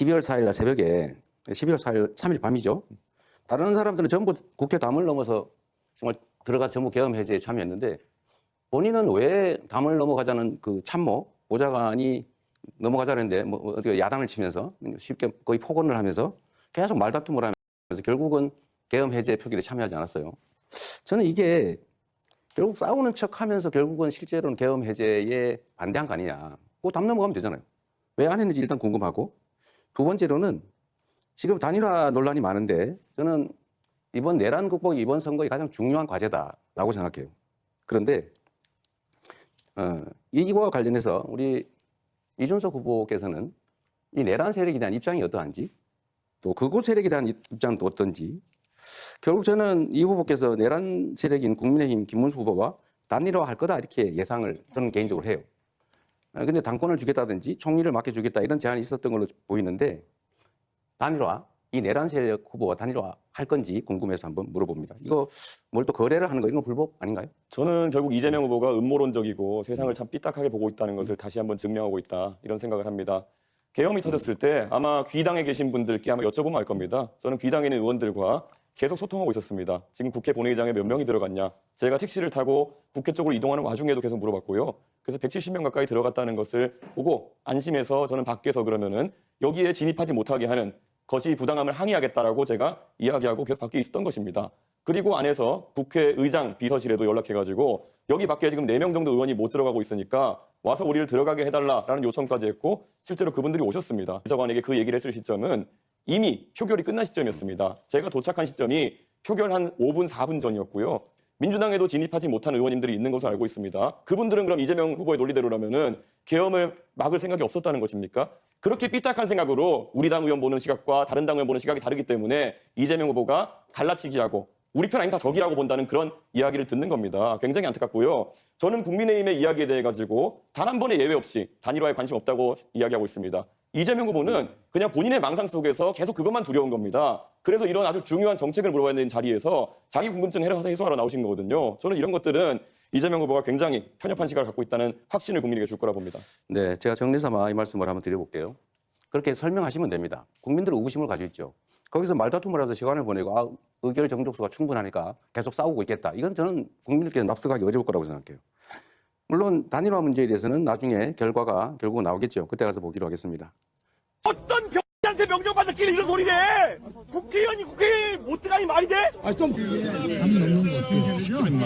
12월 4일 날 새벽에 12월 4일 3일 밤이죠. 다른 사람들은 전부 국회 담을 넘어서 정말 들어가 전부 계엄 해제에 참여했는데 본인은 왜 담을 넘어가자는 그 참모 보좌관이 넘어가자는데 뭐 어떻게 야단을 치면서 쉽게 거의 폭언을 하면서 계속 말다툼을 하면서 결국은 계엄 해제 표결에 참여하지 않았어요. 저는 이게 결국 싸우는 척하면서 결국은 실제로는 계엄 해제에 반대한 거 아니냐. 그거 담 넘어가면 되잖아요. 왜 안 했는지 일단 궁금하고. 두 번째로는 지금 단일화 논란이 많은데 저는 이번 내란 극복이 이번 선거의 가장 중요한 과제다라고 생각해요. 그런데 이와 관련해서 우리 이준석 후보께서는 이 내란 세력에 대한 입장이 어떠한지 또 극우 세력에 대한 입장은 또 어떤지 결국 저는 이 후보께서 내란 세력인 국민의힘 김문수 후보와 단일화할 거다 이렇게 예상을 저는 개인적으로 해요. 근데 당권을 주겠다든지 총리를 맡겨주겠다 이런 제안이 있었던 걸로 보이는데 단일화, 이 내란 세력 후보와 단일화 할 건지 궁금해서 한번 물어봅니다. 이거 뭘 또 거래를 하는 거 이건 불법 아닌가요? 저는 결국 이재명 후보가 음모론적이고 세상을 참 삐딱하게 보고 있다는 것을 다시 한번 증명하고 있다 이런 생각을 합니다. 계엄이 터졌을 때 아마 귀당에 계신 분들께 아마 여쭤보면 알 겁니다. 저는 귀당에 있는 의원들과 계속 소통하고 있었습니다. 지금 국회 본회의장에 몇 명이 들어갔냐. 제가 택시를 타고 국회 쪽으로 이동하는 와중에도 계속 물어봤고요. 그래서 170명 가까이 들어갔다는 것을 보고 안심해서 저는 밖에서 그러면은 여기에 진입하지 못하게 하는 것이 부당함을 항의하겠다라고 제가 이야기하고 계속 밖에 있었던 것입니다. 그리고 안에서 국회의장 비서실에도 연락해가지고 여기 밖에 지금 4명 정도 의원이 못 들어가고 있으니까 와서 우리를 들어가게 해달라라는 요청까지 했고 실제로 그분들이 오셨습니다. 비서관에게 그 얘기를 했을 시점은 이미 표결이 끝난 시점이었습니다. 제가 도착한 시점이 표결 한 5분, 4분 전이었고요. 민주당에도 진입하지 못한 의원님들이 있는 것으로 알고 있습니다. 그분들은 그럼 이재명 후보의 논리대로라면은 계엄을 막을 생각이 없었다는 것입니까? 그렇게 삐딱한 생각으로 우리 당 의원 보는 시각과 다른 당 의원 보는 시각이 다르기 때문에 이재명 후보가 갈라치기하고 우리 편 아니면 다 적이라고 본다는 그런 이야기를 듣는 겁니다. 굉장히 안타깝고요. 저는 국민의힘의 이야기에 대해 가지고 단 한 번의 예외 없이 단일화에 관심 없다고 이야기하고 있습니다. 이재명 후보는 그냥 본인의 망상 속에서 계속 그것만 두려운 겁니다. 그래서 이런 아주 중요한 정책을 물어봐야 되는 자리에서 자기 궁금증 해소하러 나오신 거거든요. 저는 이런 것들은 이재명 후보가 굉장히 편협한 시각을 갖고 있다는 확신을 국민에게 줄 거라 봅니다. 네, 제가 정리삼아 이 말씀을 한번 드려볼게요. 그렇게 설명하시면 됩니다. 국민들은 의구심을 가지고 있죠. 거기서 말다툼을 해서 시간을 보내고 의결 정족수가 충분하니까 계속 싸우고 있겠다. 이건 저는 국민들께 납득하기 어려울 거라고 생각해요. 물론 단일화 문제에 대해서는 나중에 결과가 결국 나오겠죠. 그때 가서 보기로 하겠습니다. 어떤 병한테 명령받았길래 이런 소리를 해? 국회의원이 국회에 못 들어가니 말이 돼? 좀 담 넘는 거 어떻게 시켜 임마.